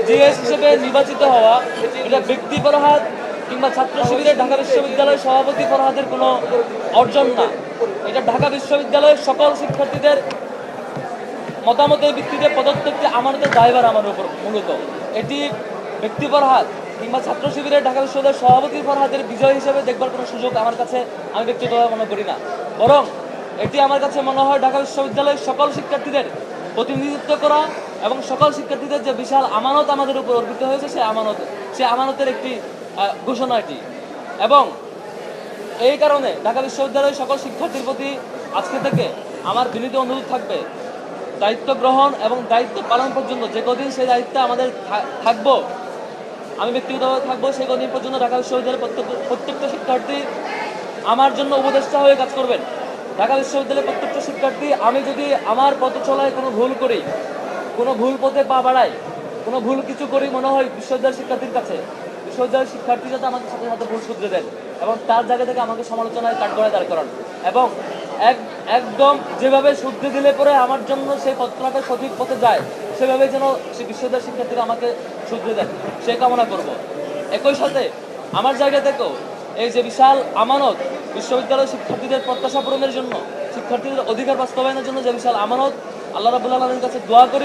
GS হিসেবে নির্বাচিত হওয়া এটা ব্যক্তি ফরহাদ কিংবা ছাত্র শিবিরের ঢাকা বিশ্ববিদ্যালয়ের সভাপতি ফরহাদের কোনো অর্জন না। এটা ঢাকা বিশ্ববিদ্যালয়ের সকল শিক্ষার্থীদের মতামতের ভিত্তিতে প্রদত্তকে আমানতের দায়ভার আমার উপর মূলত। এটি ব্যক্তি ফরহাদ কিংবা ছাত্র শিবিরের ঢাকা বিশ্ববিদ্যালয়ের সভাপতি ফরহাদের বিজয় হিসেবে দেখবার কোনো সুযোগ আমার কাছে আমি ব্যক্তিগতভাবে মনে করি না। বরং এটি আমার কাছে মনে হয় ঢাকা বিশ্ববিদ্যালয়ের সকল শিক্ষার্থীদের প্রতিনিধিত্ব করা এবং সকল শিক্ষার্থীদের যে বিশাল আমানত আমাদের উপর অর্পিত হয়েছে সেই আমানতের একটি ঘোষণা এটি। এবং এই কারণে ঢাকা বিশ্ববিদ্যালয়ের সকল শিক্ষার্থীর প্রতি আজকে থেকে আমার বিনীত অনুরোধ থাকবে, দায়িত্ব গ্রহণ এবং দায়িত্ব পালন পর্যন্ত যে কদিন সেই দায়িত্বে আমাদের থাকবো, আমি ব্যক্তিগতভাবে থাকবো, সেই কদিন পর্যন্ত ঢাকা বিশ্ববিদ্যালয়ের প্রত্যেকটা শিক্ষার্থী আমার জন্য উপদেষ্টা হয়ে কাজ করবেন। ঢাকা বিশ্ববিদ্যালয়ের প্রত্যেকটা শিক্ষার্থী, আমি যদি আমার পথ চলায় কোনো ভুল করি, কোনো ভুল পথে পা বাড়াই, কোনো ভুল কিছু করি মনে হয় বিশ্ববিদ্যালয়ের শিক্ষার্থীর কাছে, বিশ্ববিদ্যালয়ের শিক্ষার্থী যাতে আমাকে সাথে সাথে ভুল শুধরে দেন এবং তার জায়গা থেকে আমাকে সমালোচনায় কাঠগড়ায় দাঁড় করান এবং একদম যেভাবে শুদ্ধে দিলে পরে আমার জন্য সেই পথটা সঠিক পথে যায় সেভাবে যেন সেই বিশ্ববিদ্যালয়ের শিক্ষার্থীরা আমাকে শুধরে দেন, সে কামনা করব। একই সাথে আমার জায়গা থেকেও এই যে বিশাল আমানত, বিশ্ববিদ্যালয়ের শিক্ষার্থীদের প্রত্যাশা পূরণের জন্য, শিক্ষার্থীদের অধিকার বাস্তবায়নের জন্য যে বিশাল আমানত, আল্লাহ রাব্বুল আলামিনের কাছে দোয়া করি